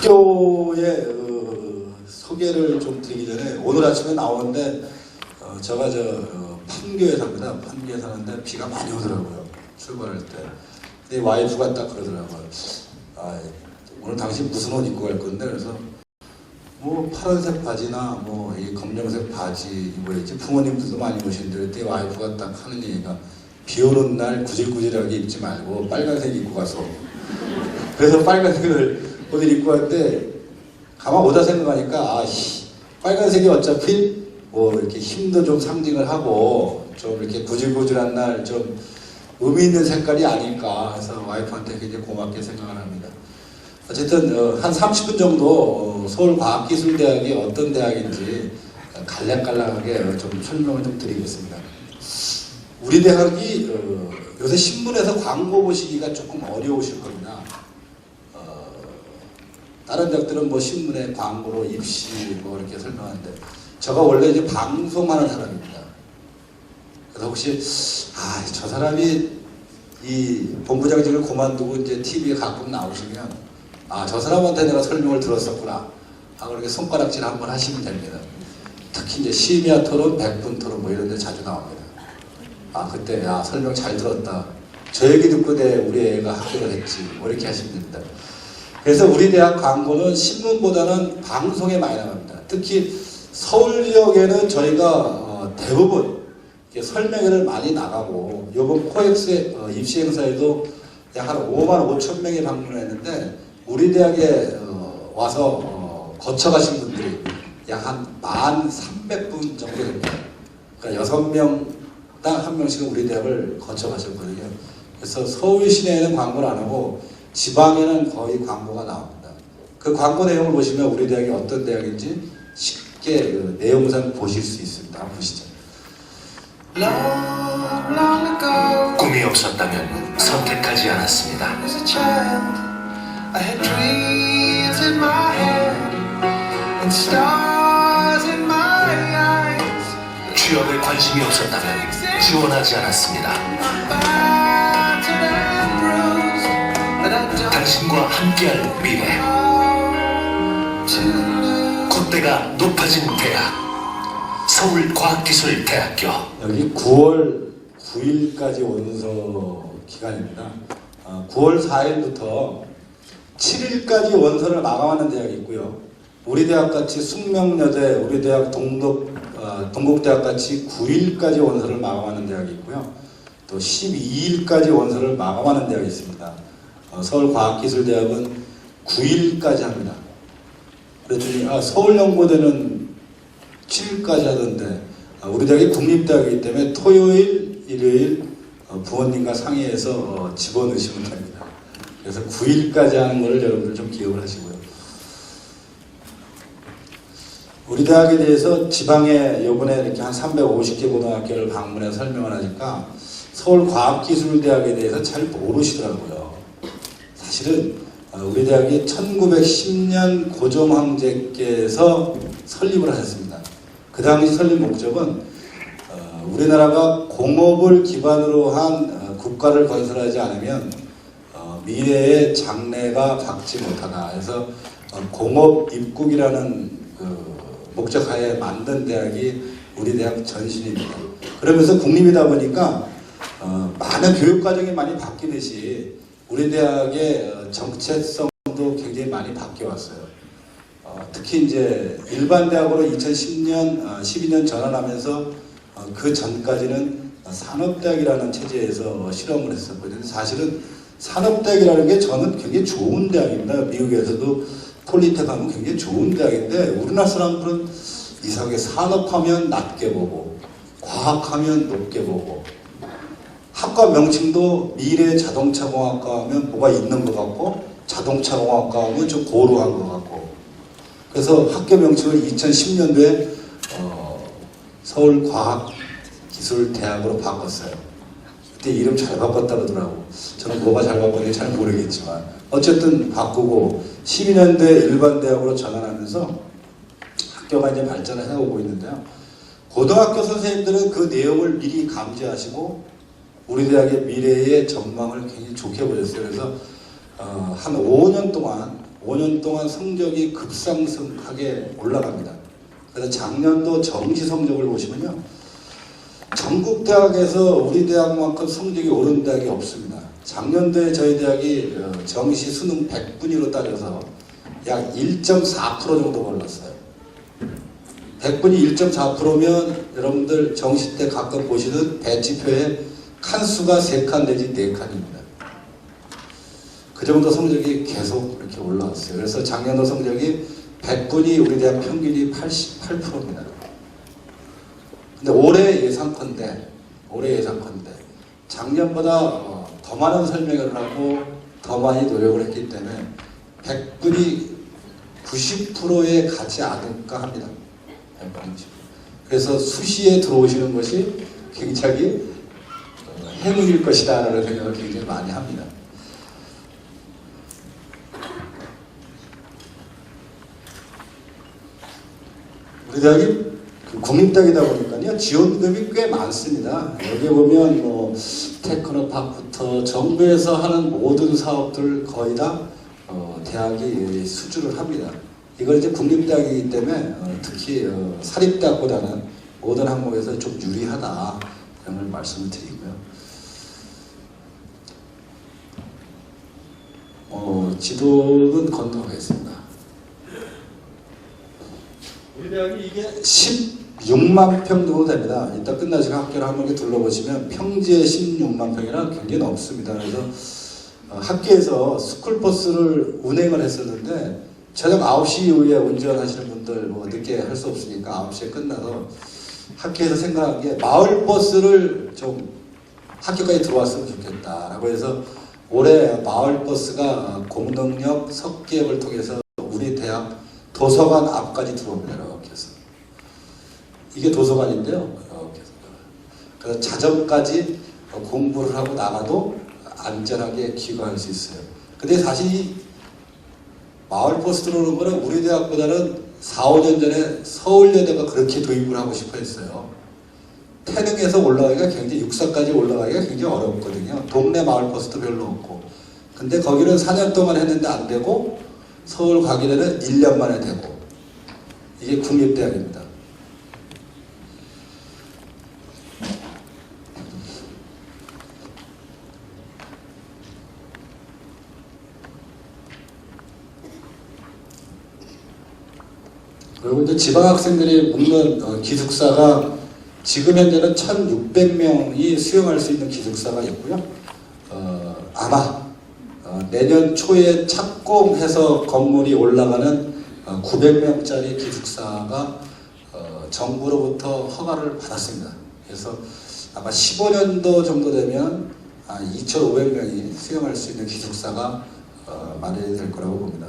학교의 소개를 좀 드리기 전에 오늘 아침에 나오는데 제가 판교에 삽니다. 판교에 사는데 비가 많이 오더라고요. 출발할 때. 근데 와이프가 딱 그러더라고요. 아, 오늘 당신 무슨 옷 입고 갈 건데? 그래서 뭐 파란색 바지나 뭐 이 검정색 바지 입어야지. 부모님들도 많이 오시는데 그때 와이프가 딱 하는 얘기가 비 오는 날 구질구질하게 입지 말고 빨간색 입고 가서. 그래서 빨간색을 오늘 입고 갈 때 가만 오다 생각하니까 빨간색이 어차피 뭐 이렇게 힘도 좀 상징을 하고 좀 이렇게 구질구질한 날 좀 의미 있는 색깔이 아닐까 해서 와이프한테 굉장히 고맙게 생각을 합니다. 어쨌든 한 30분 정도 서울과학기술대학이 어떤 대학인지 간략간략하게 좀 설명을 좀 드리겠습니다. 우리 대학이 요새 신문에서 광고 보시기가 조금 어려우실 겁니다. 다른 대학들은 뭐 신문에 광고로 입시 뭐 이렇게 설명하는데 제가 원래 이제 방송하는 사람입니다. 그래서 혹시 저 사람이 이 본부장직을 그만두고 이제 TV에 가끔 나오시면 저 사람한테 내가 설명을 들었었구나 하고 이렇게 손가락질 한번 하시면 됩니다. 특히 이제 심야 토론, 100분 토론 뭐 이런 데 자주 나옵니다. 그때 설명 잘 들었다. 저 얘기 듣고 우리 애가 합격을 했지. 뭐 이렇게 하시면 됩니다. 그래서 우리 대학 광고는 신문보다는 방송에 많이 나갑니다. 특히 서울역에는 저희가 대부분 설명회를 많이 나가고 이번 코엑스 입시 행사에도 약 한 5만 5천 명이 방문했는데 우리 대학에 와서 거쳐가신 분들이 약 한 1,300분 정도 됩니다. 그러니까 6명당 1명씩은 우리 대학을 거쳐가셨거든요. 그래서 서울 시내에는 광고를 안 하고 지방에는 거의 광고가 나옵니다. 그 광고 내용을 보시면 우리 대학이 어떤 대학인지 쉽게 내용상 보실 수 있습니다. 한번 보시죠. 꿈이 없었다면 선택하지 않았습니다. 취업에 관심이 없었다면 지원하지 않았습니다. 당신과 함께할 미래, 콧대가 높아진 대학, 서울과학기술대학교. 여기 9월 9일까지 원서 기간입니다. 9월 4일부터 7일까지 원서를 마감하는 대학이 있고요. 우리 대학같이 숙명여대, 우리 대학 동국대학같이 9일까지 원서를 마감하는 대학이 있고요. 또 12일까지 원서를 마감하는 대학이 있습니다. 서울과학기술대학은 9일까지 합니다. 그랬더니 서울연고대는 7일까지 하던데 우리 대학이 국립대학이기 때문에 토요일, 일요일 부모님과 상의해서 집어넣으시면 됩니다. 그래서 9일까지 하는 것을 여러분들 좀 기억을 하시고요. 우리 대학에 대해서 지방에 이번에 이렇게 한 350개 고등학교를 방문해서 설명을 하니까 서울과학기술대학에 대해서 잘 모르시더라고요. 사실은 우리 대학이 1910년 고종 황제께서 설립을 하셨습니다. 그 당시 설립 목적은 우리나라가 공업을 기반으로 한 국가를 건설하지 않으면 미래의 장래가 밝지 못하다. 그래서 공업 입국이라는 목적하에 만든 대학이 우리 대학 전신입니다. 그러면서 국립이다 보니까 많은 교육과정이 많이 바뀌듯이 우리 대학의 정체성도 굉장히 많이 바뀌어왔어요. 특히 이제 일반 대학으로 2010년, 12년 전환하면서 그 전까지는 산업대학이라는 체제에서 실험을 했었거든요. 사실은 산업대학이라는 게 저는 굉장히 좋은 대학입니다. 미국에서도 폴리텍 하면 굉장히 좋은 대학인데 우리나라 사람들은 이상하게 산업하면 낮게 보고 과학하면 높게 보고 학과 명칭도 미래 자동차공학과 하면 뭐가 있는 것 같고 자동차공학과 하면 좀 고루한 것 같고 그래서 학교 명칭을 2010년도에 서울과학기술대학으로 바꿨어요. 그때 이름 잘 바꿨다 그러더라고. 저는 뭐가 잘 바꿨는지 잘 모르겠지만 어쨌든 바꾸고 12년대 일반 대학으로 전환하면서 학교가 이제 발전을 해오고 있는데요. 고등학교 선생님들은 그 내용을 미리 감지하시고 우리 대학의 미래의 전망을 굉장히 좋게 보셨어요. 그래서 한 5년 동안 5년 동안 성적이 급상승하게 올라갑니다. 그래서 작년도 정시 성적을 보시면요. 전국 대학에서 우리 대학만큼 성적이 오른 대학이 없습니다. 작년도에 저희 대학이 정시 수능 100분위로 따져서 약 1.4% 정도 올랐어요. 100분이 1.4%면 여러분들 정시 때 가끔 보시는 배치표에 칸수가 3칸 내지 4칸입니다. 그 정도 성적이 계속 이렇게 올라왔어요. 그래서 작년도 성적이 100분이 우리 대학 평균이 88%입니다. 근데 올해 예상컨대 작년보다 더 많은 설명을 하고 더 많이 노력을 했기 때문에 100분이 90%에 가지 않을까 합니다. 100분이. 그래서 수시에 들어오시는 것이 굉장히 행운일 것이다 라는 생각을 굉장히 많이 합니다. 우리 대학이 국립대학이다 보니까요, 지원금이 꽤 많습니다. 여기 보면 뭐 테크노파크부터 정부에서 하는 모든 사업들 거의 다 대학이 수주를 합니다. 이걸 이제 국립대학이기 때문에 특히 사립대학보다는 모든 항목에서 좀 유리하다 이런 걸 말씀을 드리고요. 지도는 건너가겠습니다. 우리 대학이 이게 16만 평 정도 됩니다. 이따 끝나시고 학교를 한번 이렇게 둘러보시면 평지에 16만 평이라 굉장히 넘습니다. 그래서 학교에서 스쿨버스를 운행을 했었는데 저녁 9시 이후에 운전하시는 분들 뭐 늦게 할 수 없으니까 9시에 끝나서 학교에서 생각한 게 마을버스를 좀 학교까지 들어왔으면 좋겠다라고 해서 올해 마을버스가 공덕역 석기역을 통해서 우리 대학 도서관 앞까지 들어옵니다. 이렇게 해서 이게 도서관인데요. 이렇게 해서 그래서 자정까지 공부를 하고 나가도 안전하게 귀가할 수 있어요. 근데 사실 이 마을버스 들어오는 거는 우리 대학보다는 4, 5년 전에 서울여대가 그렇게 도입을 하고 싶어 했어요. 태릉에서 올라가기가 굉장히 육사까지 올라가기가 굉장히 어렵거든요. 동네 마을버스도 별로 없고. 근데 거기는 4년 동안 했는데 안 되고 서울 가게 되는 1년 만에 되고. 이게 국립대학입니다. 그리고 이제 지방학생들이 묵는 기숙사가 지금 현재는 1,600명이 수용할 수 있는 기숙사가 있고요. 아마 내년 초에 착공해서 건물이 올라가는 900명짜리 기숙사가 정부로부터 허가를 받았습니다. 그래서 아마 15년도 정도 되면 2,500명이 수용할 수 있는 기숙사가 마련이 될 거라고 봅니다.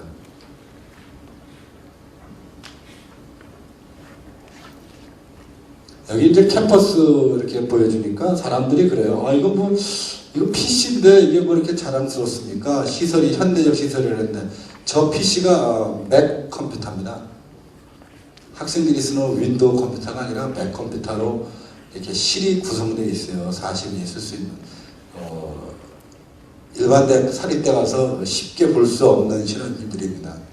여기 이제 캠퍼스 이렇게 보여주니까 사람들이 그래요. 이거 PC인데 이게 뭐 이렇게 자랑스럽습니까? 시설이 현대적 시설이라는데 저 PC가 맥 컴퓨터입니다. 학생들이 쓰는 윈도우 컴퓨터가 아니라 맥 컴퓨터로 이렇게 실이 구성되어 있어요. 40인이 쓸 수 있는. 일반 사립대 가서 쉽게 볼 수 없는 실험들입니다.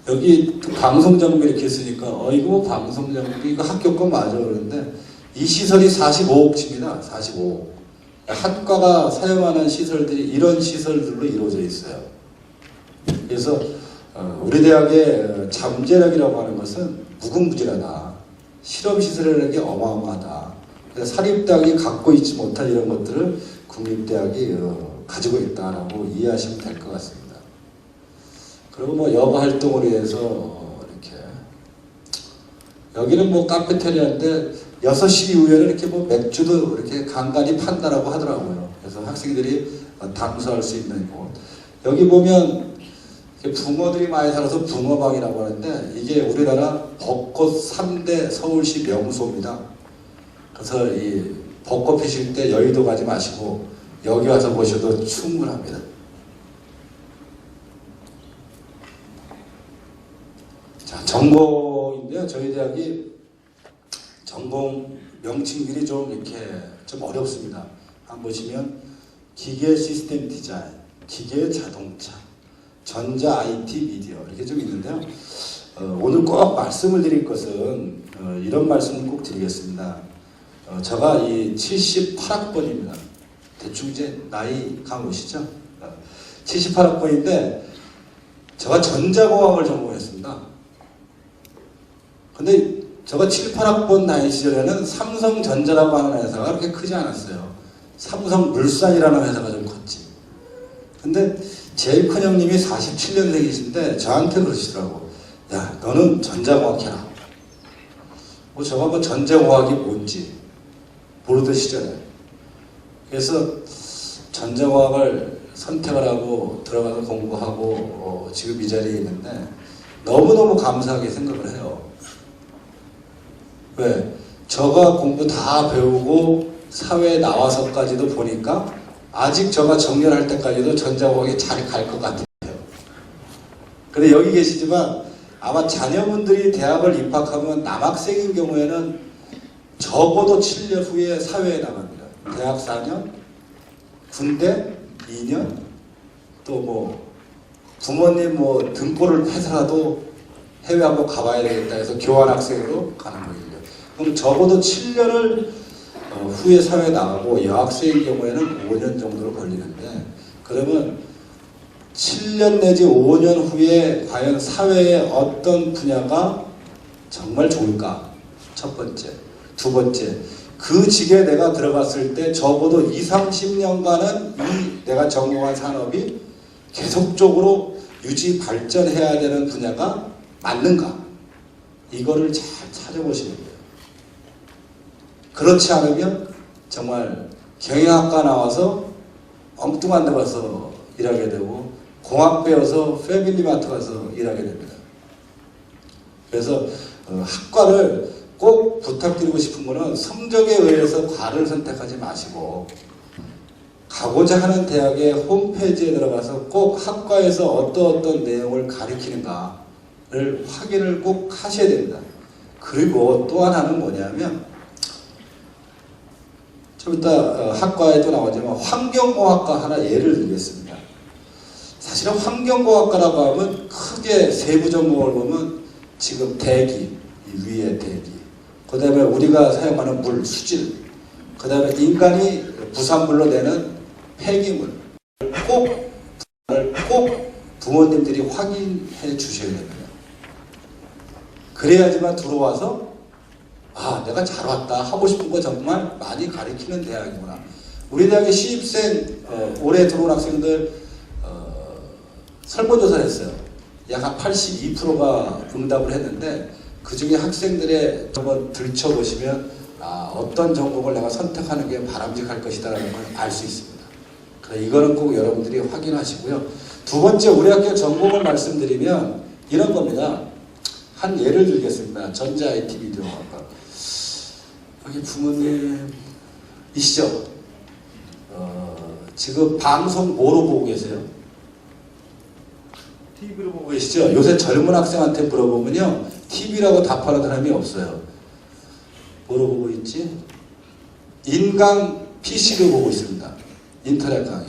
여기 방송 장비 이렇게 있으니까 이거 뭐 방송 장비 이거 학교 거 맞아 그러는데 이 시설이 45억치입니다. 45억. 학과가 사용하는 시설들이 이런 시설들로 이루어져 있어요. 그래서 우리 대학의 잠재력이라고 하는 것은 무궁무진하다. 실험 시설이라는 게 어마어마하다. 그래서 사립대학이 갖고 있지 못한 이런 것들을 국립대학이 가지고 있다라고 이해하시면 될 것 같습니다. 그리고 뭐 여가 활동을 위해서 이렇게 여기는 뭐 카페테리아인데 6시 이후에는 이렇게 뭐 맥주도 이렇게 간간히 판다라고 하더라고요. 그래서 학생들이 담소할 수 있는 곳. 여기 보면 붕어들이 많이 살아서 붕어방이라고 하는데 이게 우리나라 벚꽃 3대 서울시 명소입니다. 그래서 이 벚꽃 피실 때 여의도 가지 마시고 여기 와서 보셔도 충분합니다. 자, 전공인데요. 저희 대학이 전공 명칭들이 좀 이렇게 좀 어렵습니다. 한번 보시면 기계 시스템 디자인, 기계 자동차, 전자 IT 미디어 이렇게 좀 있는데요. 오늘 꼭 말씀을 드릴 것은 이런 말씀을 꼭 드리겠습니다. 제가 이 78학번입니다. 대충 이제 나이 감 오시죠? 78학번인데 제가 전자공학을 전공했습니다. 근데 제가 7, 8학번 나이 시절에는 삼성전자라고 하는 회사가 그렇게 크지 않았어요. 삼성물산이라는 회사가 좀 컸지. 근데 제일 큰 형님이 47년생이신데 저한테 그러시더라고. 야, 너는 전자공학 해라. 뭐 제가 뭐 전자공학이 뭔지 모르던 시절에. 그래서 전자공학을 선택을 하고 들어가서 공부하고 지금 이 자리에 있는데 너무너무 감사하게 생각을 해요. 왜? 저가 공부 다 배우고 사회에 나와서까지도 보니까 아직 저가 정년할 때까지도 전자공학이 잘 갈 것 같아요. 근데 여기 계시지만 아마 자녀분들이 대학을 입학하면 남학생인 경우에는 적어도 7년 후에 사회에 나갑니다. 대학 4년, 군대 2년, 또 뭐 부모님 뭐 등골을 패서라도 해외 한번 가봐야 되겠다 해서 교환학생으로 가는 거예요. 그럼 적어도 7년을 후에 사회에 나가고 여학생의 경우에는 5년 정도로 걸리는데 그러면 7년 내지 5년 후에 과연 사회의 어떤 분야가 정말 좋을까? 첫 번째. 두 번째. 그 직에 내가 들어갔을 때 적어도 20, 30년간은 이 내가 전공한 산업이 계속적으로 유지 발전해야 되는 분야가 맞는가? 이거를 잘 찾아보시는 거예요. 그렇지 않으면 정말 경영학과 나와서 엉뚱한 데 가서 일하게 되고 공학 배워서 패밀리마트 가서 일하게 됩니다. 그래서 학과를 꼭 부탁드리고 싶은 거는 성적에 의해서 과를 선택하지 마시고 가고자 하는 대학의 홈페이지에 들어가서 꼭 학과에서 어떤 내용을 가르치는가를 확인을 꼭 하셔야 됩니다. 그리고 또 하나는 뭐냐면 좀 이따 학과에도 나오지만 환경공학과 하나 예를 들겠습니다. 사실은 환경공학과라고 하면 크게 세부 전공을 보면 지금 대기, 위에 대기, 그 다음에 우리가 사용하는 물, 수질, 그 다음에 인간이 부산물로 내는 폐기물 꼭 부모님들이 확인해 주셔야 됩니다. 그래야지만 들어와서 아, 내가 잘 왔다 하고 싶은 거 정말 많이 가르치는 대학이구나. 우리 대학의 신입생 올해 들어온 학생들 설문조사를 했어요. 약 한 82%가 응답을 했는데 그 중에 학생들의 한번 들춰보시면 어떤 전공을 내가 선택하는 게 바람직할 것이다라는 걸 알 수 있습니다. 그래서 이거는 꼭 여러분들이 확인하시고요. 두 번째 우리 학교 전공을 말씀드리면 이런 겁니다. 한 예를 들겠습니다. 전자 IT 미디어학과. 여기 부모님이시죠? 지금 방송 뭐로 보고 계세요? TV로 보고 계시죠? 요새 젊은 학생한테 물어보면요. TV라고 답하는 사람이 없어요. 뭐로 보고 있지? 인강 PC로 보고 있습니다. 인터넷 강의.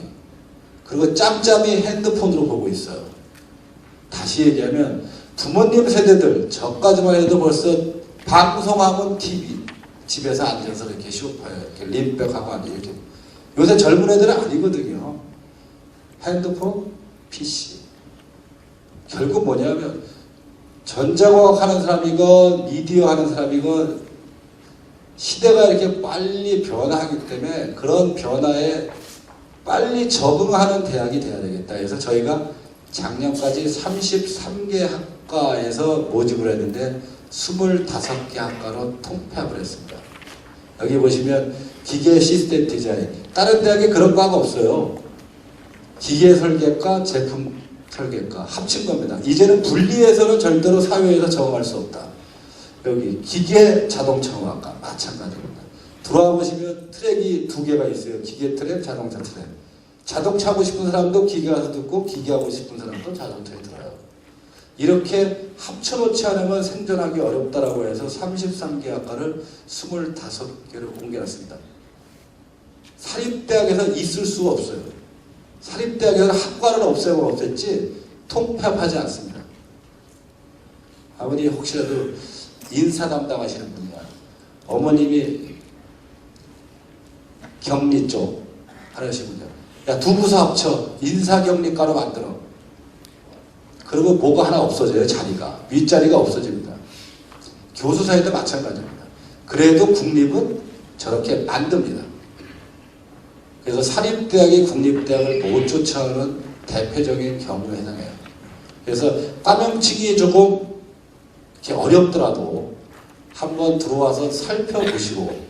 그리고 짬짬이 핸드폰으로 보고 있어요. 다시 얘기하면 부모님 세대들, 저까지만 해도 벌써 방송하면 TV. 집에서 앉아서 이렇게 쇼파에 이렇게 림백하고 앉아 이렇게. 요새 젊은 애들은 아니거든요. 핸드폰, PC. 결국 뭐냐면 전자공학 하는 사람이건 미디어 하는 사람이건 시대가 이렇게 빨리 변화하기 때문에 그런 변화에 빨리 적응하는 대학이 돼야 되겠다. 그래서 저희가 작년까지 33개 학과에서 모집을 했는데 25개 학과로 통폐합을 했습니다. 여기 보시면 기계 시스템 디자인. 다른 대학에 그런 과가 없어요. 기계 설계과, 제품 설계과 합친 겁니다. 이제는 분리해서는 절대로 사회에서 적응할 수 없다. 여기 기계 자동차공학과 마찬가지입니다. 들어와 보시면 트랙이 2개가 있어요. 기계 트랙, 자동차 트랙. 자동차 하고 싶은 사람도 기계 가서 듣고 기계 하고 싶은 사람도 자동차에 들어요. 이렇게 합쳐놓지 않으면 생존하기 어렵다라고 해서 33개 학과를 25개로 옮겨놨습니다. 사립대학에서 있을 수가 없어요. 사립대학에서는 학과를 없애면 없앴지 통폐합하지 않습니다. 아버님 혹시라도 인사 담당하시는 분이나 어머님이 격리 쪽 하시군요. 야, 두 부서 합쳐 인사격리과로 만들어. 그리고 뭐가 하나 없어져요. 자리가. 윗자리가 없어집니다. 교수 사이도 마찬가지입니다. 그래도 국립은 저렇게 만듭니다. 그래서 사립대학이 국립대학을 못 쫓아오는 대표적인 경우에 해당해요. 그래서 과명치기 조금 이렇게 어렵더라도 한번 들어와서 살펴보시고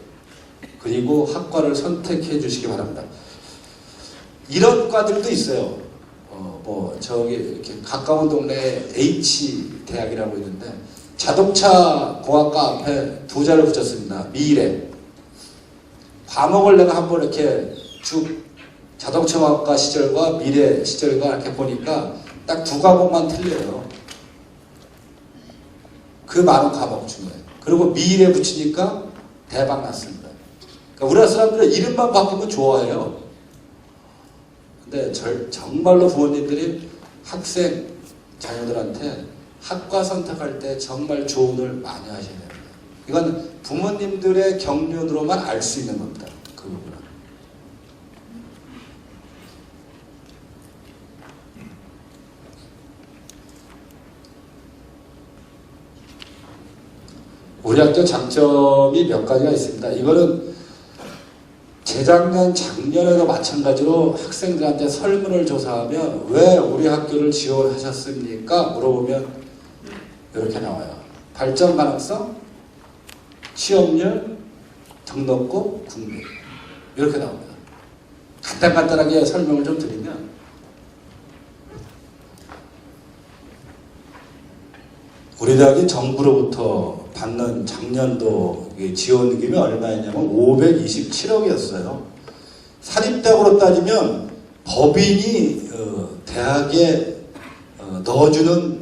그리고 학과를 선택해 주시기 바랍니다. 이런 과들도 있어요. 저기 이렇게 가까운 동네에 H대학이라고 있는데 자동차 공학과 앞에 두 자를 붙였습니다. 미래. 과목을 내가 한번 이렇게 쭉 자동차공학과 시절과 미래 시절과 이렇게 보니까 딱 두 과목만 틀려요. 그 많은 과목 중에. 그리고 미래 붙이니까 대박 났습니다. 그러니까 우리나라 사람들은 이름만 바꾸면 좋아해요. 근데 정말로 부모님들이 학생 자녀들한테 학과 선택할 때 정말 조언을 많이 하셔야 됩니다. 이건 부모님들의 경륜으로만 알 수 있는 겁니다. 그 부분은. 우리 학교 장점이 몇 가지가 있습니다. 이거는 재작년, 작년에도 마찬가지로 학생들한테 설문을 조사하면 왜 우리 학교를 지원하셨습니까? 물어보면 이렇게 나와요. 발전 가능성, 취업률, 등록금, 국립. 이렇게 나옵니다. 간단하게 설명을 좀 드리면 우리 대학이 정부로부터 받는 작년도 지원금이 얼마였냐면 527억이었어요. 사립대학으로 따지면 법인이 대학에 넣어주는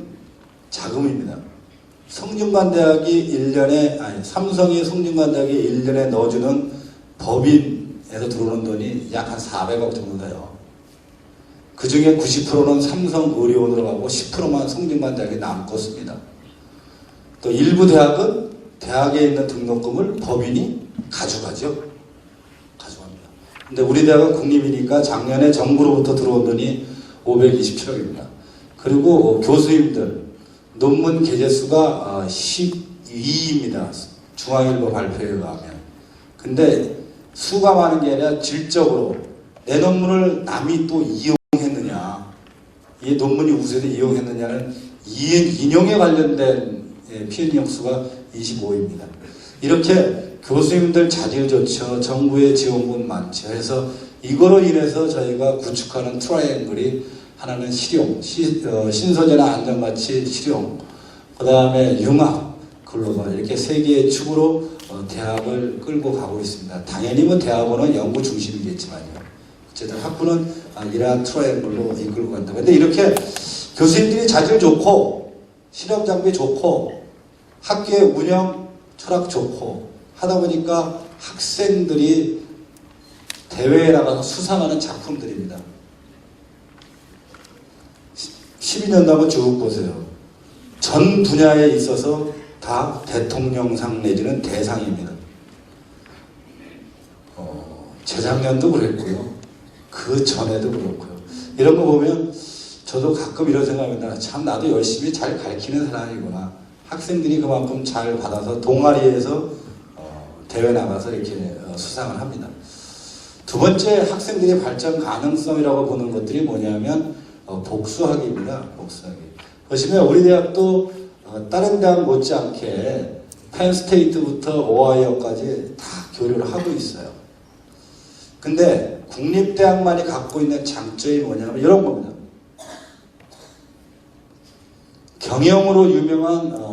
자금입니다. 삼성이 성균관대학이 1년에 넣어주는 법인에서 들어오는 돈이 약 한 400억 정도 돼요. 그 중에 90%는 삼성의료원으로 가고 10%만 성균관대학에 남고 씁니다. 또 일부 대학은 대학에 있는 등록금을 법인이 가져갑니다. 근데 우리 대학은 국립이니까 작년에 정부로부터 들어온 돈이 527억입니다. 그리고 교수님들 논문 게재수가 12입니다. 중앙일보 발표에 의하면. 근데 수가 많은 게 아니라 질적으로 내 논문을 남이 또 이용했느냐, 이 논문이 우수해서 이용했느냐는 인용에 관련된 피해인용 수가 25입니다. 이렇게 교수님들 자질조처, 정부의 지원금 많죠. 해서 이거로 인해서 저희가 구축하는 트라이앵글이 하나는 실용, 신소재나 안전가치 실용, 그 다음에 융합, 글로벌 이렇게 세 개의 축으로 대학을 끌고 가고 있습니다. 당연히 뭐 대학원은 연구 중심이겠지만요. 어쨌든 학부는 이러한 트라이앵글로 이끌고 간다. 근데 이렇게 교수님들이 자질 좋고 실험 장비 좋고 학교의 운영 철학 좋고 하다 보니까 학생들이 대회에 나가서 수상하는 작품들입니다. 12년도 한번 쭉 보세요. 전 분야에 있어서 다 대통령상 내지는 대상입니다. 재작년도 그랬고요. 그 전에도 그렇고요. 이런 거 보면 저도 가끔 이런 생각합니다. 참 나도 열심히 잘 가르치는 사람이구나. 학생들이 그만큼 잘 받아서 동아리에서 대회 나가서 이렇게 수상을 합니다. 두 번째 학생들의 발전 가능성이라고 보는 것들이 뭐냐면 복수학입니다. 복수학이. 보시면 우리 대학도 다른 대학 못지않게 펜스테이트부터 오하이오까지 다 교류를 하고 있어요. 근데 국립대학만이 갖고 있는 장점이 뭐냐면 이런 겁니다. 경영으로 유명한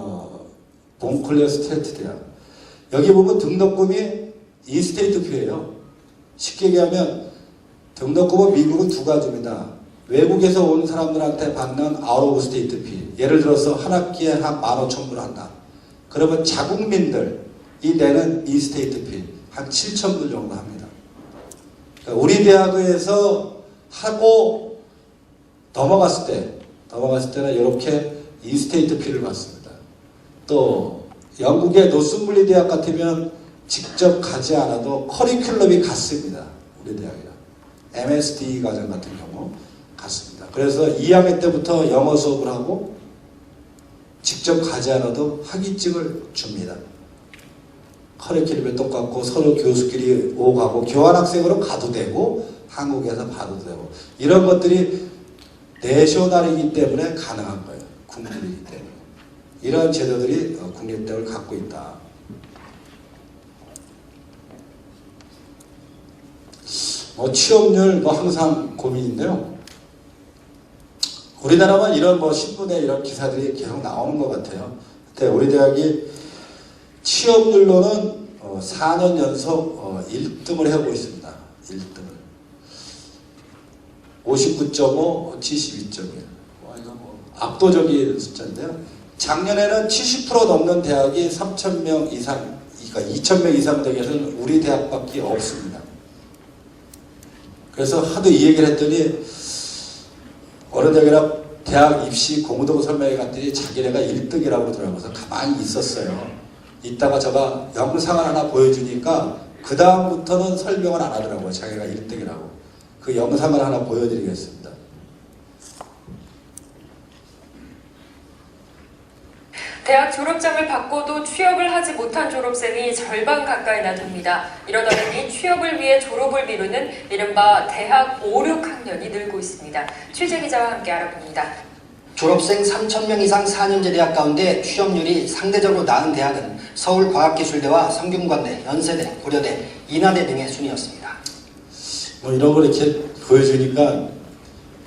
몽클레어 스테이트 대학. 여기 보면 등록금이 인스테이트표예요. 쉽게 얘기하면 등록금은 미국은 두 가지입니다. 외국에서 온 사람들한테 받는 아웃 오브 스테이트 피. 예를 들어서 한 학기에 한 15,000불 한다. 그러면 자국민들이 내는 인스테이트 피. 한 7,000불 정도 합니다. 그러니까 우리 대학에서 하고 넘어갔을 때 넘어갔을 때는 이렇게 인스테이트 피를 받습니다. 또 영국의 노슨블리 대학 같으면 직접 가지 않아도 커리큘럼이 같습니다. 우리 대학이랑. MSD 과정 같은 경우 같습니다. 그래서 2학년 때부터 영어 수업을 하고 직접 가지 않아도 학위증을 줍니다. 커리큘럼이 똑같고 서로 교수끼리 오가고 교환학생으로 가도 되고 한국에서 봐도 되고 이런 것들이 내셔널이기 때문에 가능한 거예요. 국립이기 때문에. 이런 제도들이 국립대학을 갖고 있다. 취업률 항상 고민인데요. 우리나라만 이런 신문에 이런 기사들이 계속 나오는 것 같아요. 근데 우리 대학이 취업률로는 4년 연속 1등을 하고 있습니다. 1등을. 59.5, 72.1. 이거 압도적인 숫자인데요. 작년에는 70% 넘는 대학이 3,000명 이상, 그러니까 2,000명 이상 되게는 우리 대학밖에 없습니다. 그래서 하도 이 얘기를 했더니 어느 대학 입시 공동 설명회 갔더니 자기네가 1등이라고 그러더라고요. 그래서 가만히 있었어요. 이따가 제가 영상을 하나 보여주니까 그 다음부터는 설명을 안 하더라고요. 자기가 1등이라고. 그 영상을 하나 보여드리겠습니다. 대학 졸업장을 받고도 취업을 하지 못한 졸업생이 절반 가까이나 됩니다. 이러다 보니 취업을 위해 졸업을 미루는 이른바 대학 5, 6학년이 늘고 있습니다. 취재기자와 함께 알아봅니다. 졸업생 3,000명 이상 4년제 대학 가운데 취업률이 상대적으로 낮은 대학은 서울과학기술대와 성균관대, 연세대, 고려대, 인하대 등의 순이었습니다. 이런 걸 이렇게 보여주니까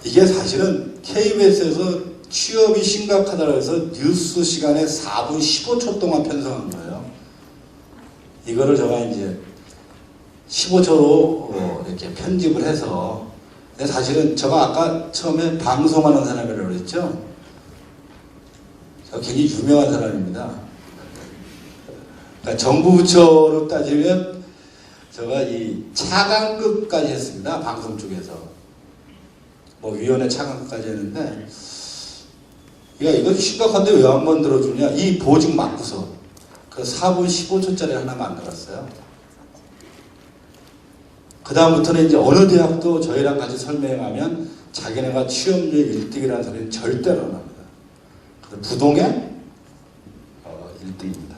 이게 사실은 KBS에서 취업이 심각하다고 해서 뉴스 시간에 4분 15초 동안 편성한 거예요. 이거를 제가 이제 15초로 이렇게 편집을 해서 근데 사실은 제가 아까 처음에 방송하는 사람이라고 그랬죠. 제가 굉장히 유명한 사람입니다. 그러니까 정부 부처로 따지면 제가 이 차관급까지 했습니다. 방송 쪽에서. 위원회 차관급까지 했는데 이거 심각한데 왜 안 만들어주냐? 이 보직 맞고서 그 4분 15초짜리 하나 만들었어요. 그 다음부터는 이제 어느 대학도 저희랑 같이 설명하면 자기네가 취업률 1등이라는 소리는 절대로 안 합니다. 그래서 부동의 1등입니다.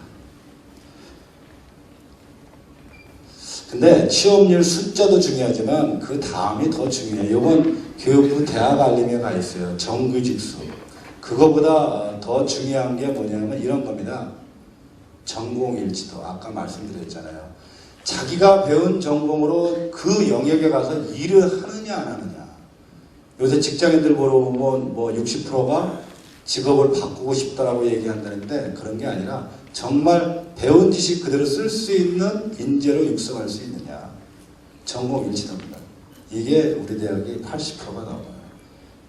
근데 취업률 숫자도 중요하지만 그 다음이 더 중요해요. 이건 교육부 대학 알림에 가 있어요. 정규직수. 그거보다 더 중요한 게 뭐냐면 이런 겁니다. 전공일치도. 아까 말씀드렸잖아요. 자기가 배운 전공으로 그 영역에 가서 일을 하느냐 안 하느냐. 요새 직장인들 물어보면 60%가 직업을 바꾸고 싶다라고 얘기한다는데 그런 게 아니라 정말 배운 지식 그대로 쓸 수 있는 인재로 육성할 수 있느냐. 전공일치도입니다. 이게 우리 대학이 80%가 나와요.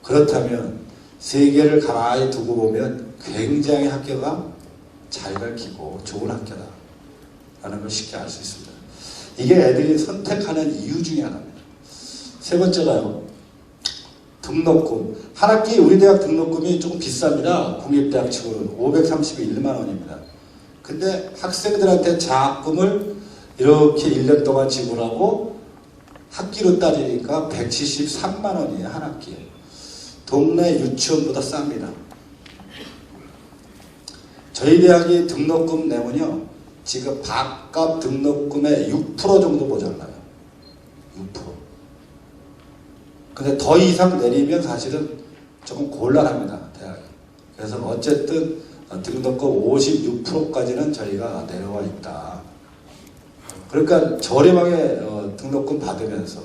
그렇다면 세계를 가만히 두고 보면 굉장히 학교가 잘 가르치고 좋은 학교다 라는 걸 쉽게 알 수 있습니다. 이게 애들이 선택하는 이유 중에 하나입니다. 세 번째가요. 등록금. 한 학기 우리 대학 등록금이 조금 비쌉니다. 국립대학 치고는 531만 원입니다. 근데 학생들한테 장학금을 이렇게 1년 동안 지불하고 학기로 따지니까 173만 원이에요. 한 학기에. 동네 유치원보다 쌉니다. 저희 대학이 등록금 내면요. 지금 밥값 등록금의 6% 정도 모자라요. 6%. 근데 더 이상 내리면 사실은 조금 곤란합니다. 대학이. 그래서 어쨌든 등록금 56%까지는 저희가 내려와 있다. 그러니까 저렴하게 등록금 받으면서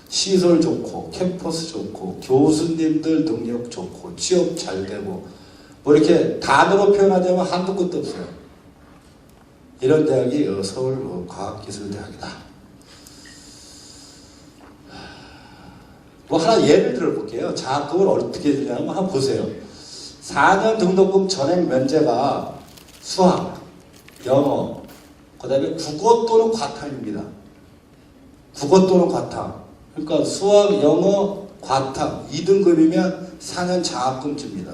시설 좋고 캠퍼스 좋고 교수님들 능력 좋고 취업 잘 되고 이렇게 단어로 표현하자면 한두 끝도 없어요. 이런 대학이 서울과학기술대학이다. 하나 예를 들어볼게요. 장학금을 어떻게 주냐면 한번 보세요. 4년 등록금 전액 면제가 수학, 영어, 그 다음에 국어 또는 과탐입니다. 국어 또는 과탐. 그러니까 수학, 영어, 과탐 2등급이면 4년 장학금 줍니다.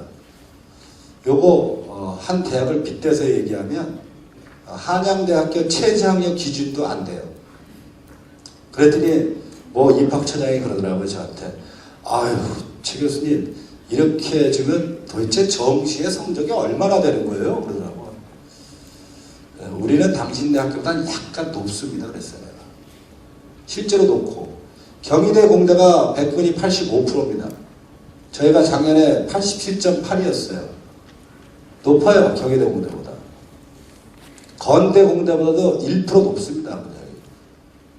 요거 한 대학을 빗대서 얘기하면 한양대학교 최저학력 기준도 안 돼요. 그랬더니 뭐 입학처장이 그러더라고요, 저한테. 아유, 최 교수님 이렇게 주면 도대체 정시의 성적이 얼마나 되는 거예요? 그러더라고요. 우리는 당신네 학교보다는 약간 높습니다. 그랬어요. 내가. 실제로 높고 경희대 공대가 백분위 85%입니다. 저희가 작년에 87.8이었어요. 높아요. 경희대 공대보다. 건대 공대보다도 1% 높습니다.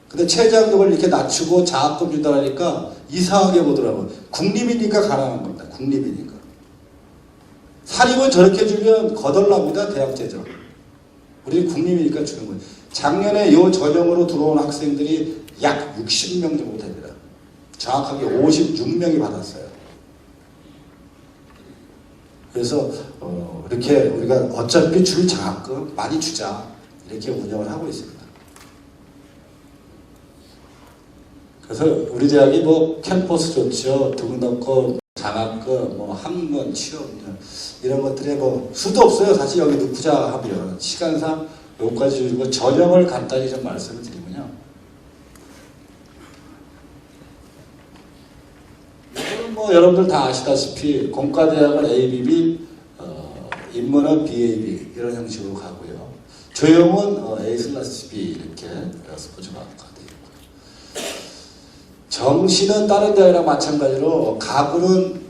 근데 최저학력을 이렇게 낮추고 장학금 준다니까 이상하게 보더라고요. 국립이니까 가능한 겁니다. 국립이니까. 사립은 저렇게 주면 거덜납니다. 대학제죠. 우리 국립이니까 주는 거예요. 작년에 이 전형으로 들어온 학생들이 약 60명 정도 됩니다. 정확하게 56명이 받았어요. 그래서 이렇게 우리가 어차피 줄 장학금 많이 주자 이렇게 운영을 하고 있습니다. 그래서 우리 대학이 뭐 캠퍼스 좋죠. 등록금, 장학금, 뭐 학문, 취업료 이런 것들에 뭐 수도 없어요. 사실 여기 넣자 하면 시간상 여기까지 주고 전형을 간단히 좀 말씀을 드리면요. 이거는 뭐 여러분들 다 아시다시피 공과대학은 ABB, 인문은 BAB 이런 형식으로 가고요. 조형은 A/B 이렇게 스포츠과학과 되어 있고요. 정시는 다른 대학이랑 마찬가지로 가구는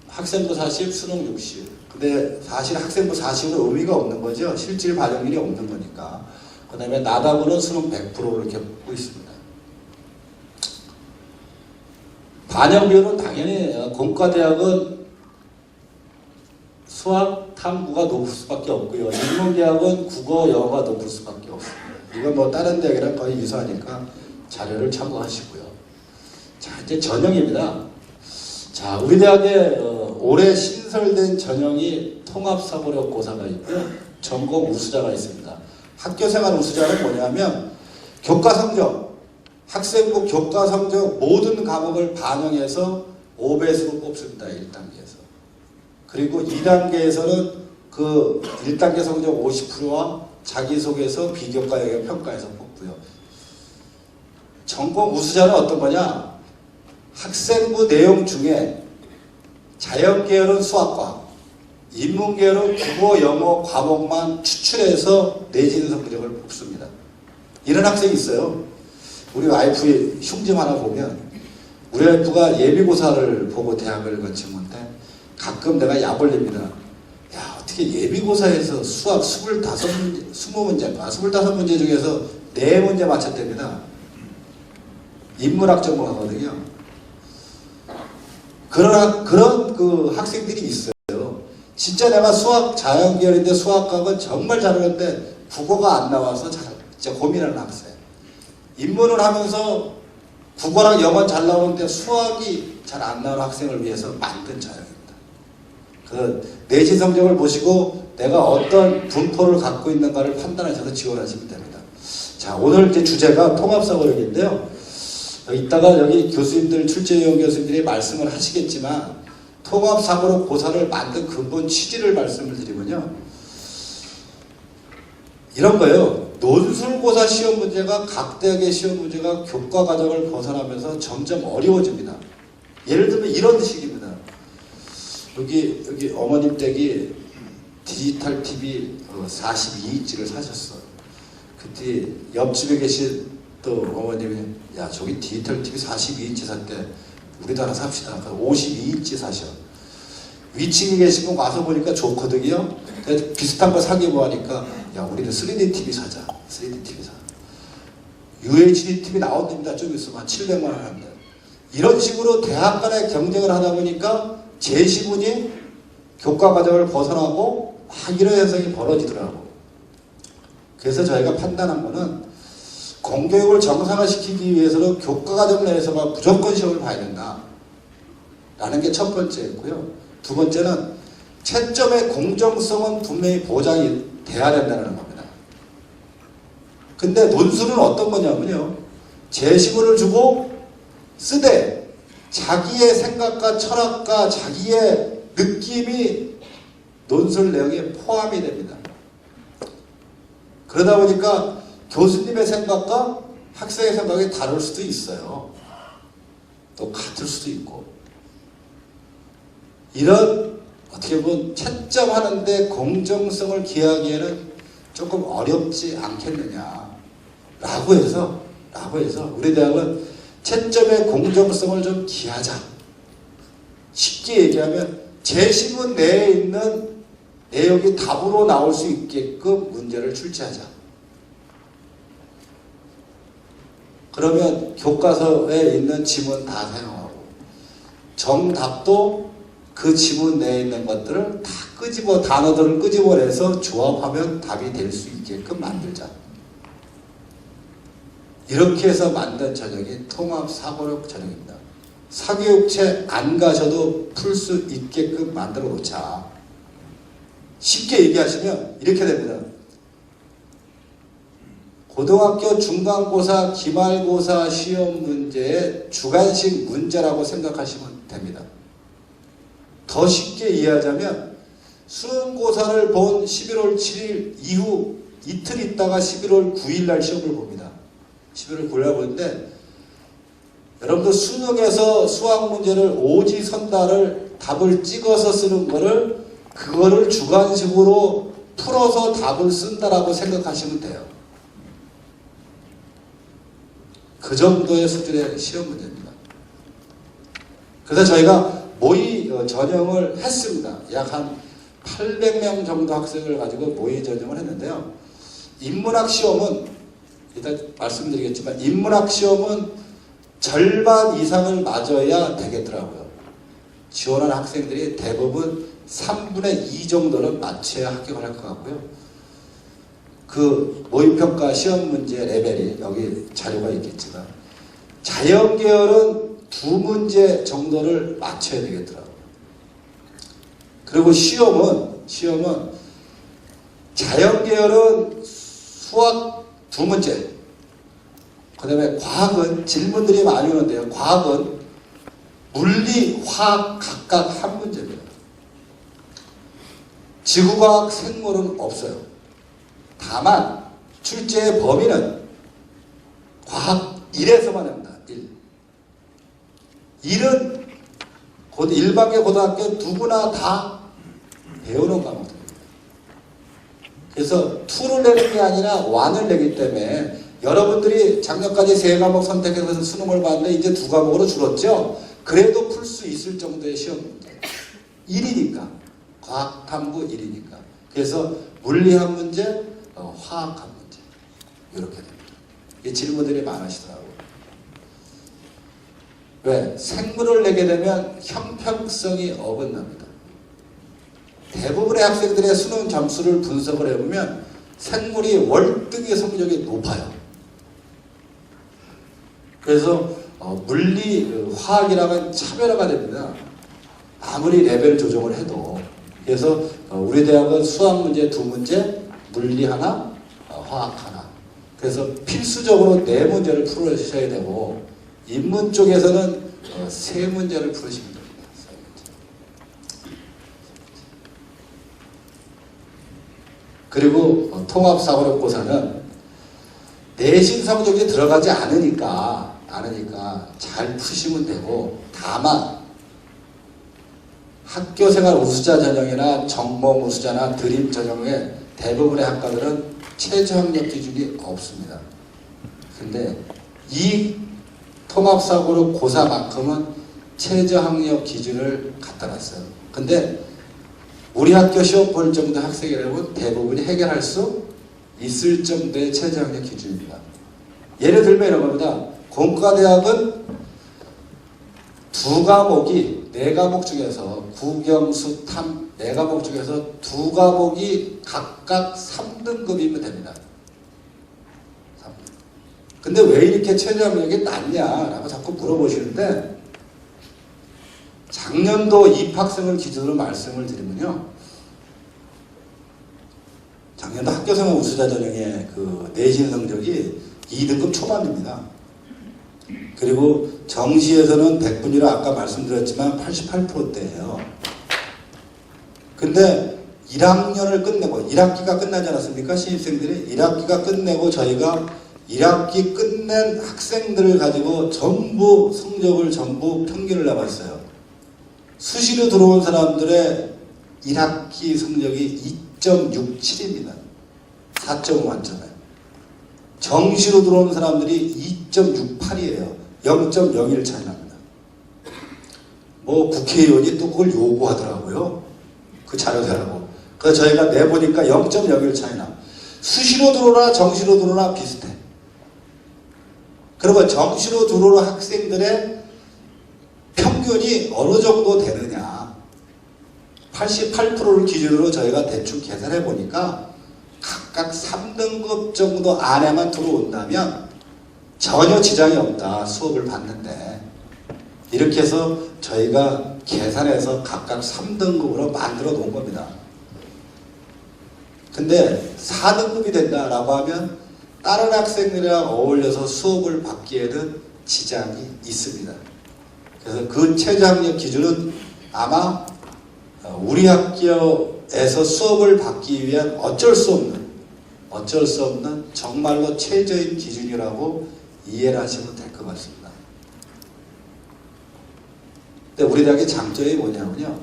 학생부 40, 수능 60. 근데 사실 학생부 40은 의미가 없는 거죠. 실질 반영률이 없는 거니까. 그 다음에 나다구는 수능 100% 이렇게 뽑고 있습니다. 반영 비율은 당연히 공과대학은 수학, 탐구가 높을 수밖에 없고요. 인문대학은 국어, 영어가 높을 수밖에 없습니다. 이건 뭐 다른 대학이랑 거의 유사하니까 자료를 참고하시고요. 자, 이제 전형입니다. 자, 우리 대학에 올해 신설된 전형이 통합사고력 고사가 있고요. 전공 우수자가 있습니다. 학교생활 우수자는 뭐냐면 교과성적, 학생부 교과성적 모든 과목을 반영해서 5배수로 뽑습니다. 1단계에서. 그리고 2단계에서는 그 1단계 성적 50%와 자기소개서 비교과 영역 평가에서 뽑고요. 전공 우수자는 어떤 거냐? 학생부 내용 중에 자연계열은 수학과학, 인문계열은 국어, 영어 과목만 추출해서 내신 성적을 뽑습니다. 이런 학생이 있어요. 우리 와이프의 흉심 하나 보면 우리 와이프가 예비고사를 보고 대학을 거친 건데 가끔 내가 약올립니다. 야, 어떻게 예비고사에서 수학 25문제, 25문제 중에서 4문제 맞췄답니다. 인문학 전공하거든요. 그런 그 학생들이 있어요. 진짜 내가 수학 자연계열인데 수학학은 정말 잘하는데 국어가 안 나와서 진짜 고민하는 학생. 인문을 하면서 국어랑 영어는 잘 나오는데 수학이 잘 안 나오는 학생을 위해서 만든 자료입니다. 그 내신 성적을 보시고 내가 어떤 분포를 갖고 있는가를 판단하셔서 지원하시면 됩니다. 자, 오늘 이제 주제가 통합사고력인데요. 이따가 여기 교수님들, 출제위원 교수님들이 말씀을 하시겠지만 통합사고력 고사를 만든 근본 취지를 말씀을 드리면요. 이런 거예요. 논술고사 시험 문제가 각 대학의 시험 문제가 교과 과정을 벗어나면서 점점 어려워집니다. 예를 들면 이런 식입니다. 여기 어머님 댁이 디지털 TV 42인치를 사셨어. 그때 옆집에 계신 또 어머님이 야, 저기 디지털 TV 42인치 샀대. 우리도 하나 삽시다. 52인치 사셔. 위층에 계신 분 와서 보니까 좋거든요. 비슷한 거 사기고 하니까 야, 우리는 3D TV 사자. 3D TV 사. UHD TV 나온답니다. 좀 있으면 한 700만 원 합니다. 이런 식으로 대학 간의 경쟁을 하다 보니까 제시문이 교과 과정을 벗어나고 막 이런 현상이 벌어지더라고. 그래서 저희가 판단한 거는 공교육을 정상화시키기 위해서는 교과 과정 내에서만 무조건 시험을 봐야 된다. 라는 게 첫 번째였고요. 두 번째는 채점의 공정성은 분명히 보장이 돼야 된다는 겁니다. 근데 논술은 어떤 거냐면요. 제시문을 주고 쓰되 자기의 생각과 철학과 자기의 느낌이 논술 내용에 포함이 됩니다. 그러다 보니까 교수님의 생각과 학생의 생각이 다를 수도 있어요. 또 같을 수도 있고. 이런 어떻게 보면 채점하는데 공정성을 기하기에는 조금 어렵지 않겠느냐 라고 해서 우리 대학은 채점의 공정성을 좀 기하자. 쉽게 얘기하면 제시문 내에 있는 내용이 답으로 나올 수 있게끔 문제를 출제하자. 그러면 교과서에 있는 지문 다 사용하고 정답도 그 지문 내에 있는 것들을 다 단어들을 끄집어내서 조합하면 답이 될 수 있게끔 만들자. 이렇게 해서 만든 전형이 통합사고력 전형입니다. 사교육체 안 가셔도 풀 수 있게끔 만들어 놓자. 쉽게 얘기하시면 이렇게 됩니다. 고등학교 중간고사, 기말고사 시험 문제의 주관식 문제라고 생각하시면 됩니다. 더 쉽게 이해하자면 수능고사를 본 11월 7일 이후 이틀 있다가 11월 9일 날 시험을 봅니다. 11월 9일 날 보는데 여러분들 수능에서 수학 문제를 오지선다를 답을 찍어서 쓰는 그거를 주관식으로 풀어서 답을 쓴다라고 생각하시면 돼요. 그 정도의 수준의 시험 문제입니다. 그래서 저희가 모의 전형을 했습니다. 약 한 800명 정도 학생을 가지고 모의 전형을 했는데요. 인문학 시험은 일단 말씀드리겠지만 인문학 시험은 절반 이상을 맞아야 되겠더라고요. 지원한 학생들이 대부분 3분의 2 정도는 맞춰야 합격을 할 것 같고요. 그 모의평가 시험 문제 레벨이 여기 자료가 있겠지만 자연계열은 2문제 정도를 맞춰야 되겠더라고요. 그리고 시험은 자연계열은 수학 2문제, 그 다음에 과학은 질문들이 많이 오는데요. 과학은 물리, 화학 각각 1문제입니다. 지구과학, 생물은 없어요. 다만 출제의 범위는 과학 1에서만 합니다. 1은 일반계 고등학교 누구나 다 배우는 과목들입니다. 그래서 2를 내는 게 아니라 1을 내기 때문에 여러분들이 작년까지 3과목 선택해서 수능을 봤는데 이제 2과목으로 줄었죠. 그래도 풀 수 있을 정도의 시험 문제. 1이니까. 과학 탐구 1이니까. 그래서 물리 한 문제, 화학 한 문제. 이렇게 됩니다. 이 질문들이 많으시더라고요. 왜? 생물을 내게 되면 형평성이 어긋납니다. 대부분의 학생들의 수능 점수를 분석을 해보면 생물이 월등히 성적이 높아요. 그래서 물리, 화학이랑은 차별화가 됩니다. 아무리 레벨 조정을 해도. 그래서 우리 대학은 수학 문제 2문제, 물리 하나, 화학 하나. 그래서 필수적으로 4문제를 풀으셔야 되고 인문 쪽에서는 3문제를 풀으시면 됩니다. 그리고 통합사고력고사는 내신 성적이 들어가지 않으니까 잘 푸시면 되고, 다만 학교생활 우수자 전형이나 전공 우수자나 드림 전형의 대부분의 학과들은 최저학력 기준이 없습니다. 근데 이 통합사고력 고사만큼은 최저학력 기준을 갖다 놨어요. 근데 우리 학교 시험 볼 정도 학생이라면 대부분이 해결할 수 있을 정도의 최저학력 기준입니다. 예를 들면 이런 겁니다. 공과대학은 2과목이 4과목 중에서 국영수 탐 4과목 중에서 2과목이 각각 3등급이면 됩니다. 근데 왜 이렇게 최저학력이 낮냐라고 자꾸 물어보시는데, 작년도 입학생을 기준으로 말씀을 드리면요, 작년도 학교생활 우수자 전형의 그 내신 성적이 2등급 초반입니다. 그리고 정시에서는 100분위로 아까 말씀드렸지만 88%대예요. 근데 1학년을 끝내고 1학기가 끝나지 않았습니까? 신입생들이 1학기가 끝내고 저희가 1학기 끝낸 학생들을 가지고 전부 성적을 전부 평균을 내봤어요. 수시로 들어온 사람들의 1학기 성적이 2.67입니다. 4.5 만점에. 정시로 들어온 사람들이 2.68이에요. 0.01 차이 납니다. 뭐 국회의원이 또 그걸 요구하더라고요. 그 자료 대라고. 그래서 저희가 내보니까 0.01 차이 나. 수시로 들어오나 정시로 들어오나 비슷해. 그리고 정시로 들어오는 학생들의 평균이 어느 정도 되느냐. 88%를 기준으로 저희가 대충 계산해 보니까 각각 3등급 정도 안에만 들어온다면 전혀 지장이 없다. 수업을 받는데. 이렇게 해서 저희가 계산해서 각각 3등급으로 만들어 놓은 겁니다. 근데 4등급이 된다라고 하면 다른 학생들이랑 어울려서 수업을 받기에는 지장이 있습니다. 그래서 그 최저학력 기준은 아마 우리 학교에서 수업을 받기 위한 어쩔 수 없는 정말로 최저인 기준이라고 이해를 하시면 될 것 같습니다. 근데 우리 대학의 장점이 뭐냐면요.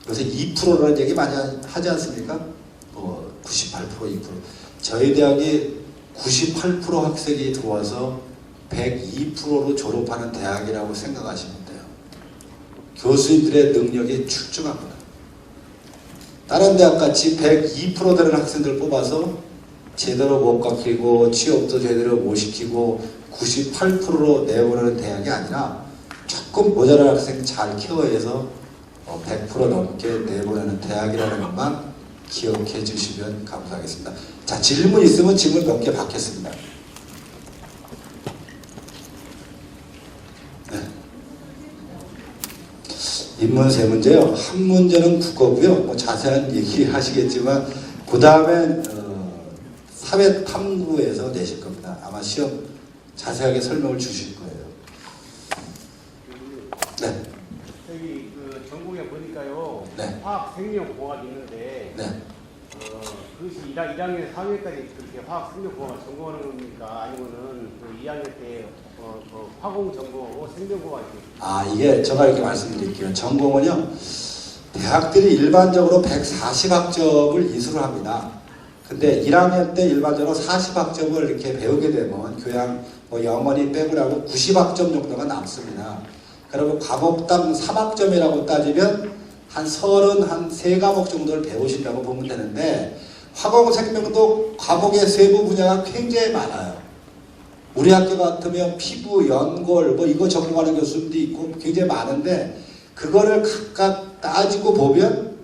요새 2%라는 얘기 많이 하지 않습니까? 98%, 2%. 저희 대학이 98% 학생이 들어와서 102%로 졸업하는 대학이라고 생각하시면 돼요. 교수님들의 능력이 출중합니다. 다른 대학같이 102% 되는 학생들 뽑아서 제대로 못 가르치고 취업도 제대로 못 시키고 98%로 내보내는 대학이 아니라 조금 모자란 학생 잘 케어해서 100% 넘게 내보내는 대학이라는 것만 기억해 주시면 감사하겠습니다. 자, 질문 있으면 질문 몇 개 받겠습니다. 네. 인문 세 문제요. 한 문제는 국어고요. 뭐 자세한 얘기 하시겠지만 그 다음엔 사회 탐구에서 내실 겁니다. 아마 시험 자세하게 설명을 주실 거예요. 네. 저기 그 전공에 보니까요. 네. 화학 생명공학이 있는데 네. 그것이 1학년 4학년까지 그렇게 화학 생명공학을 전공하는 겁니까? 아니면은 그 2학년 때 화공 전공하고 생명공학이 이게 제가 이렇게 말씀드릴게요. 전공은요. 대학들이 일반적으로 140학점을 이수를 합니다. 근데 1학년 때 일반적으로 40학점을 이렇게 배우게 되면 교양 뭐 영어니 빼고라고 90학점 정도가 남습니다. 그리고 과목당 3학점이라고 따지면 한 33과목 정도를 배우신다고 보면 되는데 화공생명도 과목의 세부 분야가 굉장히 많아요. 우리 학교 같으면 피부, 연골 뭐 이거 전공하는 교수님도 있고 굉장히 많은데 그거를 각각 따지고 보면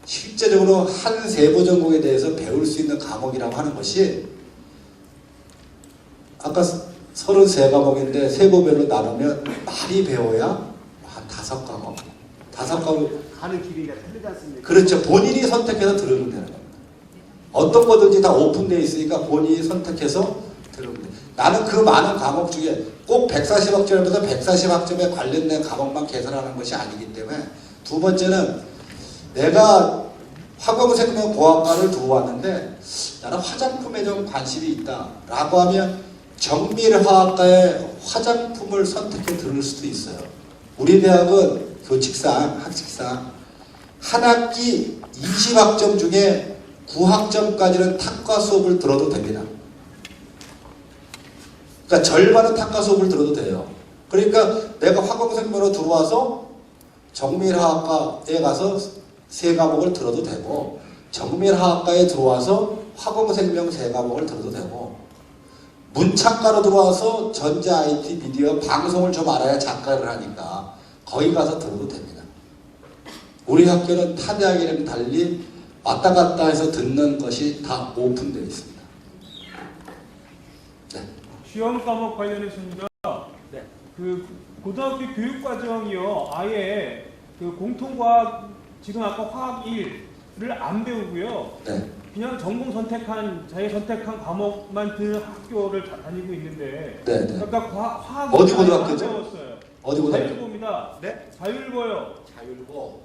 실제적으로 한 세부 전공에 대해서 배울 수 있는 과목이라고 하는 것이 아까 33과목인데 세부별로 나누면 많이 배워야 한 5과목. 5과목. 가는 길이 틀리지 않습니까? 그렇죠. 본인이 선택해서 들으면 되는 겁니다. 어떤 거든지 다 오픈되어 있으니까 본인이 선택해서 들으면 돼요. 나는 그 많은 과목 중에 꼭 140학점에서 140학점에 관련된 과목만 계산하는 것이 아니기 때문에 두 번째는 내가 화공생명공학과를 들어왔는데 나는 화장품에 좀 관심이 있다 라고 하면 정밀화학과의 화장품을 선택해 들을 수도 있어요. 우리 대학은 교칙상, 학칙상 한 학기 20학점 중에 9학점까지는 탁과 수업을 들어도 됩니다. 그러니까 절반은 탁과 수업을 들어도 돼요. 그러니까 내가 화공생명으로 들어와서 정밀화학과에 가서 3과목을 들어도 되고 정밀화학과에 들어와서 화공생명 3과목을 들어도 되고 문창과로 들어와서 전자, IT, 미디어, 방송을 좀 알아야 작가를 하니까 거기 가서 들어도 됩니다. 우리 학교는 타 대학이랑 달리 왔다 갔다 해서 듣는 것이 다 오픈되어 있습니다. 네. 시험 과목 관련해서입니다. 네. 그 고등학교 교육 과정이요. 아예 그 공통과학 지금 아까 화학 1을 안 배우고요. 네. 그냥 전공 선택한 자기 선택한 과목만 듣는 학교를 다니고 있는데 네, 네. 그러니까 화학 어디 고등학교죠? 배웠어요. 어디 고등학교? 자율고입니다. 네? 자율고요. 자율고.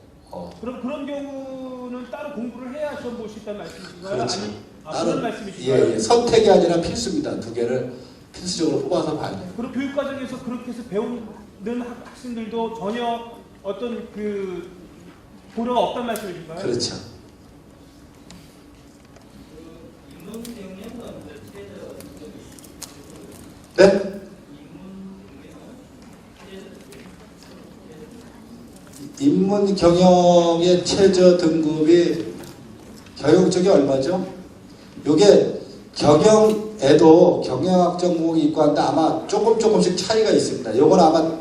그럼 그런 경우는 따로 공부를 해야 시험 볼 수 있다는 말씀이신가요? 그렇죠. 아니, 그런 말씀이신가요? 예, 선택이 아니라 필수입니다. 두 개를 필수적으로 뽑아서 봐야 돼요. 그럼 교육 과정에서 그렇게 해서 배우는 학생들도 전혀 어떤 그 고려가 없단 말씀이신가요? 그렇죠. 네? 인문 경영의 최저 등급이 교육 쪽이 얼마죠? 요게 경영에도 경영학 전공이 있고 한데 아마 조금씩 차이가 있습니다. 요건 아마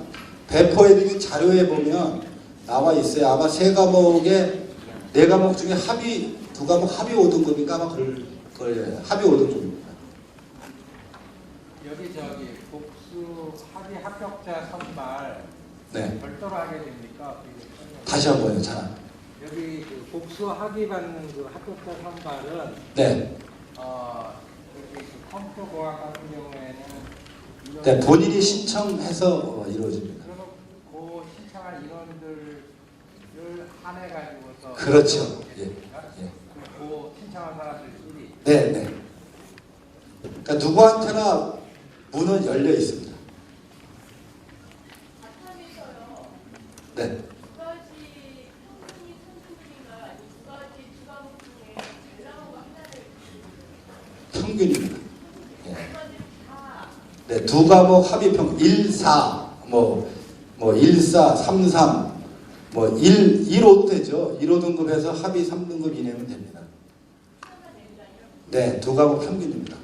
배포해드린 자료에 보면 나와 있어요. 아마 세 과목에 네 과목 중에 합의 두 과목 합의 5등급인가 아마 그럴 거예요. 합의 5등급입니다. 여기 저기 복수 합의 합격자 선발 네. 별도로 하게 됩니까? 다시 한번요. 자. 여기 그 복수 학위 받는 그 합격자 선발은 네. 여기 그 컴퓨터공학 같은 경우에는 네, 본인이 신청해서 이루어집니다. 그러면 그 신청한 인원들을 한해 가지고서 그렇죠. 예. 그 신청한 사람들끼리 네, 네. 그러니까 누구한테나 문은 열려 있습니다. 네. 평균입니다. 예. 네, 두 과목 합의 평균 1, 4, 뭐 1, 4, 3, 3, 1, 1호도 되죠. 1호 등급에서 합의 3등급 이내면 됩니다. 네, 두 과목 평균입니다.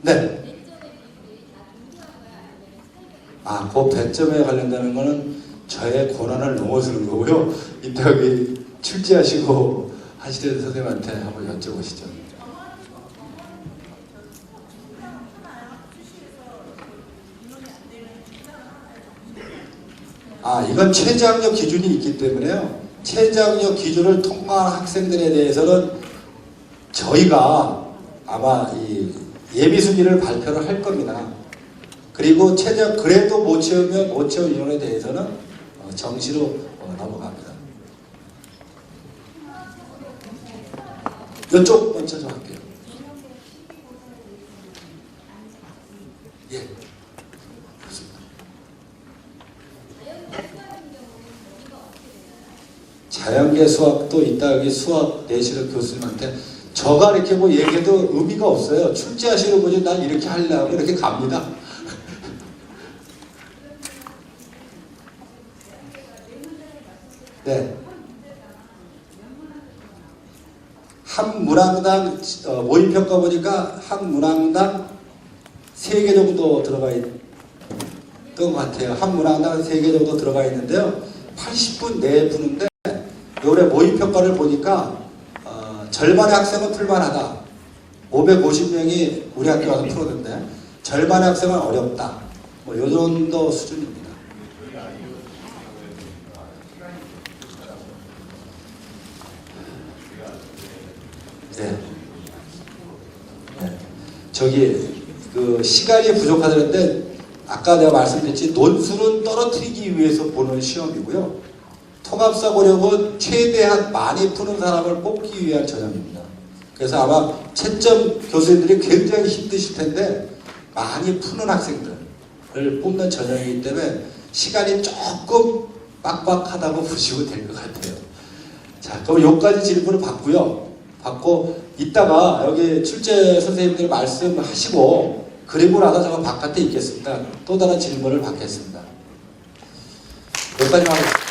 네. 그 배점에 관련되는 거는 저의 권한을 넘어서는 거고요. 이따 여기 출제하시고 하시는 선생님한테 한번 여쭤보시죠. 이건 최저학력 기준이 있기 때문에요. 최저학력 기준을 통과한 학생들에 대해서는 저희가 아마 이 예비 순위를 발표를 할 겁니다. 그리고 최저 그래도 못 채우면 못 채운 인원에 대해서는 정시로 넘어갑니다. 이쪽 먼저 좀 할게요. 예. 그렇습니다. 자연계 수학도 이따 여기 수학 내시는 교수님한테 저가 이렇게 뭐 얘기해도 의미가 없어요. 출제하시는 분이 난 이렇게 하려고 이렇게 갑니다. 네. 한 문항당 모의평가 보니까 한 문항당 3개 정도 들어가 있던 것 같아요. 한 문항당 3개 정도 들어가 있는데요. 80분 내에 푸는데 올해 모의평가를 보니까 절반의 학생은 풀만하다. 550명이 우리 학교 와서 풀었는데 절반의 학생은 어렵다. 뭐 요 정도 수준입니다. 네. 네. 저기 그 시간이 부족하다는데 아까 내가 말씀드렸지 논술은 떨어뜨리기 위해서 보는 시험이고요. 통합사고력은 최대한 많이 푸는 사람을 뽑기 위한 전형입니다. 그래서 아마 채점 교수님들이 굉장히 힘드실 텐데 많이 푸는 학생들을 뽑는 전형이기 때문에 시간이 조금 빡빡하다고 보시면 될 것 같아요. 자, 그럼 여기까지 질문을 받고 이따가 여기 출제 선생님들 말씀하시고 그리고 나서 제가 바깥에 있겠습니다. 또 다른 질문을 받겠습니다. 여기까지만 하겠습니다.